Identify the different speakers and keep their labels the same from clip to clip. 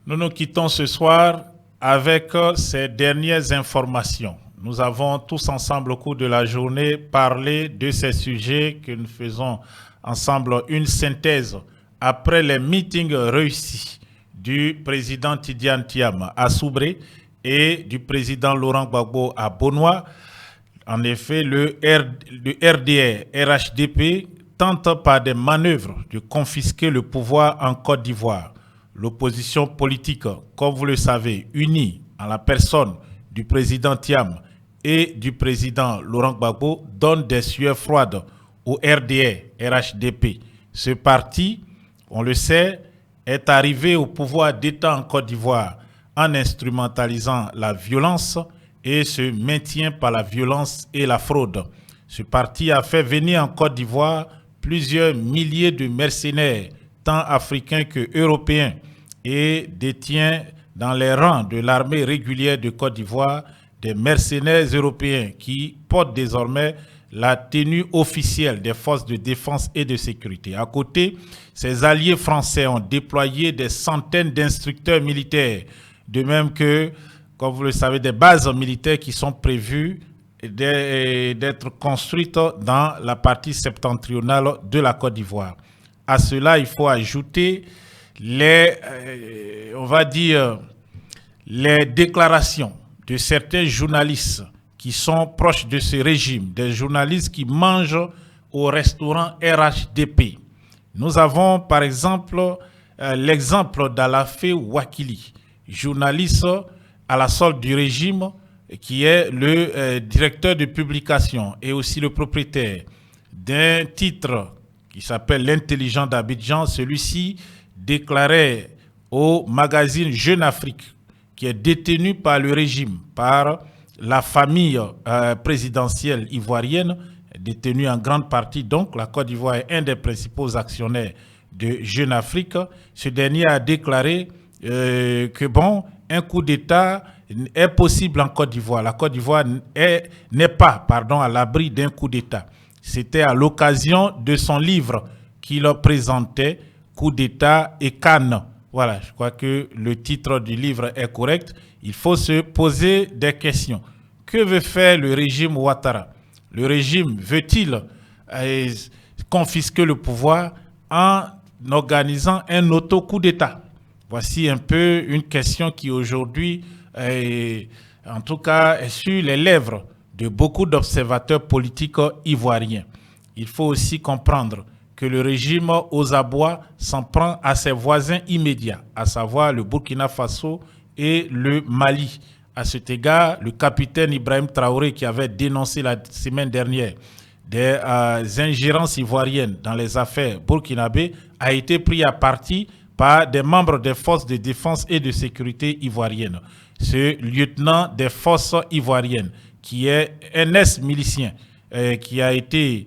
Speaker 1: Nous nous quittons ce soir avec ces dernières informations. Nous avons tous ensemble au cours de la journée parlé de ces sujets que nous faisons ensemble une synthèse après les meetings réussis du président Tidiane Thiam à Soubré et du président Laurent Gbagbo à Bonois. En effet, le RDR, RHDP, tente par des manœuvres de confisquer le pouvoir en Côte d'Ivoire. L'opposition politique, comme vous le savez, unie en la personne du président Thiam et du président Laurent Gbagbo, donne des sueurs froides au RDR, RHDP. Ce parti, on le sait, est arrivé au pouvoir d'État en Côte d'Ivoire en instrumentalisant la violence et se maintient par la violence et la fraude. Ce parti a fait venir en Côte d'Ivoire plusieurs milliers de mercenaires, tant africains que européens, et détient dans les rangs de l'armée régulière de Côte d'Ivoire des mercenaires européens qui portent désormais la tenue officielle des forces de défense et de sécurité. À côté, ses alliés français ont déployé des centaines d'instructeurs militaires, de même que, comme vous le savez, des bases militaires qui sont prévues d'être construites dans la partie septentrionale de la Côte d'Ivoire. À cela, il faut ajouter les déclarations de certains journalistes qui sont proches de ce régime, des journalistes qui mangent au restaurant RHDP. Nous avons par exemple l'exemple d'Alafé Wakili, journaliste à la solde du régime, qui est le directeur de publication et aussi le propriétaire d'un titre qui s'appelle L'Intelligent d'Abidjan. Celui-ci déclarait au magazine Jeune Afrique, qui est détenu par le régime, par la famille présidentielle ivoirienne, détenue en grande partie. Donc, la Côte d'Ivoire est un des principaux actionnaires de Jeune Afrique. Ce dernier a déclaré que un coup d'État est possible en Côte d'Ivoire. La Côte d'Ivoire n'est pas à l'abri d'un coup d'État. C'était à l'occasion de son livre qu'il présentait, Coup d'État et Cannes. Voilà, je crois que le titre du livre est correct. Il faut se poser des questions. Que veut faire le régime Ouattara? Le régime veut-il confisquer le pouvoir en organisant un auto-coup d'État? Voici un peu une question qui aujourd'hui, en tout cas, est sur les lèvres de beaucoup d'observateurs politiques ivoiriens. Il faut aussi comprendre que le régime aux abois s'en prend à ses voisins immédiats, à savoir le Burkina Faso et le Mali. À cet égard, le capitaine Ibrahim Traoré, qui avait dénoncé la semaine dernière des ingérences ivoiriennes dans les affaires burkinabées, a été pris à partie par des membres des forces de défense et de sécurité ivoiriennes. Ce lieutenant des forces ivoiriennes, qui est un ex-milicien, qui a été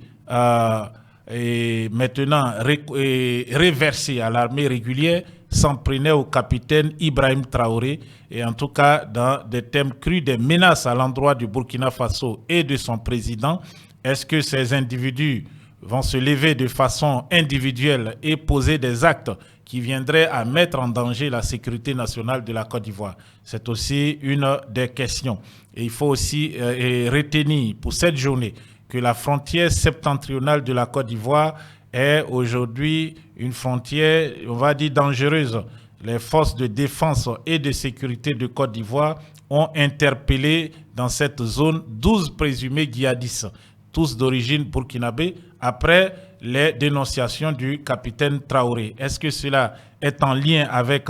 Speaker 1: maintenant reversé à l'armée régulière, s'en prenait au capitaine Ibrahim Traoré, et en tout cas dans des thèmes crus, des menaces à l'endroit du Burkina Faso et de son président. Est-ce que ces individus vont se lever de façon individuelle et poser des actes qui viendraient à mettre en danger la sécurité nationale de la Côte d'Ivoire? C'est aussi une des questions. Et il faut aussi retenir pour cette journée que la frontière septentrionale de la Côte d'Ivoire est aujourd'hui une frontière, on va dire, dangereuse. Les forces de défense et de sécurité de Côte d'Ivoire ont interpellé dans cette zone 12 présumés djihadistes, tous d'origine burkinabé, après les dénonciations du capitaine Traoré. Est-ce que cela est en lien avec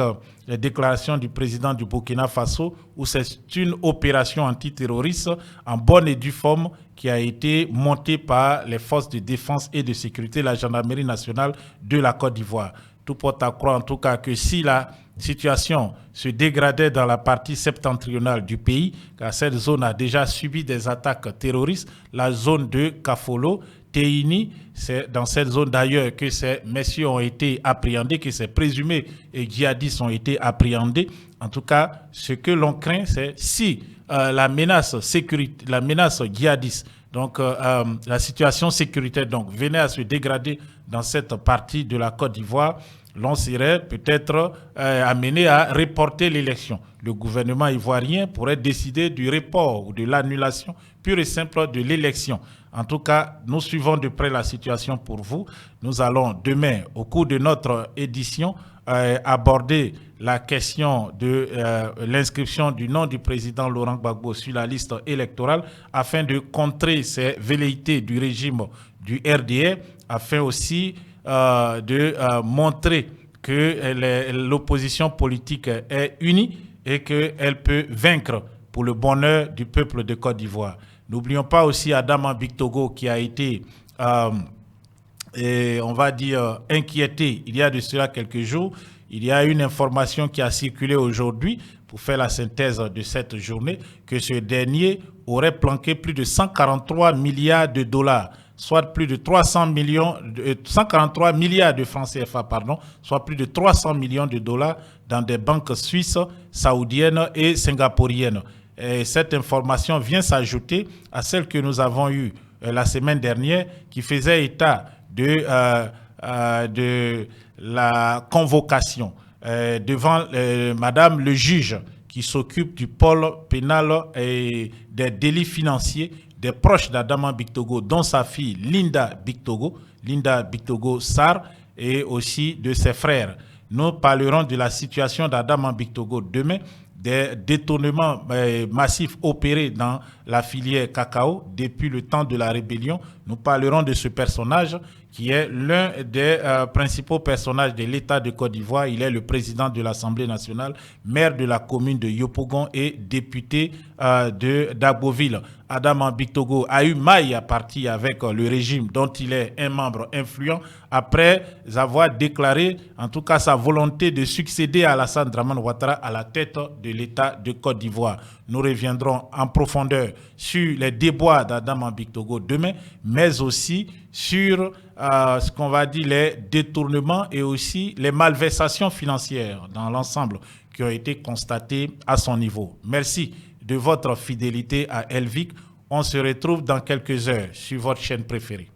Speaker 1: les déclarations du président du Burkina Faso, ou c'est une opération antiterroriste en bonne et due forme qui a été montée par les forces de défense et de sécurité, la gendarmerie nationale de la Côte d'Ivoire? Tout porte à croire en tout cas que si la situation se dégradait dans la partie septentrionale du pays, car cette zone a déjà subi des attaques terroristes, la zone de Kafolo, Teini, c'est dans cette zone d'ailleurs que ces messieurs ont été appréhendés, que ces présumés djihadistes ont été appréhendés. En tout cas, ce que l'on craint, c'est si la menace djihadiste, donc la situation sécuritaire venait à se dégrader dans cette partie de la Côte d'Ivoire, l'on serait peut-être amené à reporter l'élection. Le gouvernement ivoirien pourrait décider du report ou de l'annulation pure et simple de l'élection. En tout cas, nous suivons de près la situation pour vous. Nous allons demain, au cours de notre édition, aborder la question de l'inscription du nom du président Laurent Gbagbo sur la liste électorale afin de contrer ces velléités du régime du RDA, afin aussi de montrer que l'opposition politique est unie et qu'elle peut vaincre pour le bonheur du peuple de Côte d'Ivoire. N'oublions pas aussi Adama Bictogo qui a été, on va dire, inquiété il y a de cela quelques jours. Il y a une information qui a circulé aujourd'hui pour faire la synthèse de cette journée que ce dernier aurait planqué plus de 143 milliards de dollars, soit plus de 143 milliards de francs CFA, pardon, soit plus de 300 millions de dollars dans des banques suisses, saoudiennes et singapouriennes. Et cette information vient s'ajouter à celle que nous avons eue la semaine dernière qui faisait état de la convocation devant Madame le juge qui s'occupe du pôle pénal et des délits financiers des proches d'Adama Bictogo, dont sa fille Linda Bictogo Sarr, et aussi de ses frères. Nous parlerons de la situation d'Adama Bictogo demain, des détournements massifs opérés dans la filière cacao depuis le temps de la rébellion. Nous parlerons de ce personnage qui est l'un des principaux personnages de l'État de Côte d'Ivoire. Il est le président de l'Assemblée nationale, maire de la commune de Yopougon et député d'Agboville. Adama Bictogo a eu maille à partie avec le régime dont il est un membre influent après avoir déclaré en tout cas sa volonté de succéder à Alassane Dramane Ouattara à la tête de l'État de Côte d'Ivoire. Nous reviendrons en profondeur sur les déboires d'Adama Bictogo demain, mais aussi sur ce qu'on va dire les détournements et aussi les malversations financières dans l'ensemble qui ont été constatées à son niveau. Merci de votre fidélité à Elvic. On se retrouve dans quelques heures sur votre chaîne préférée.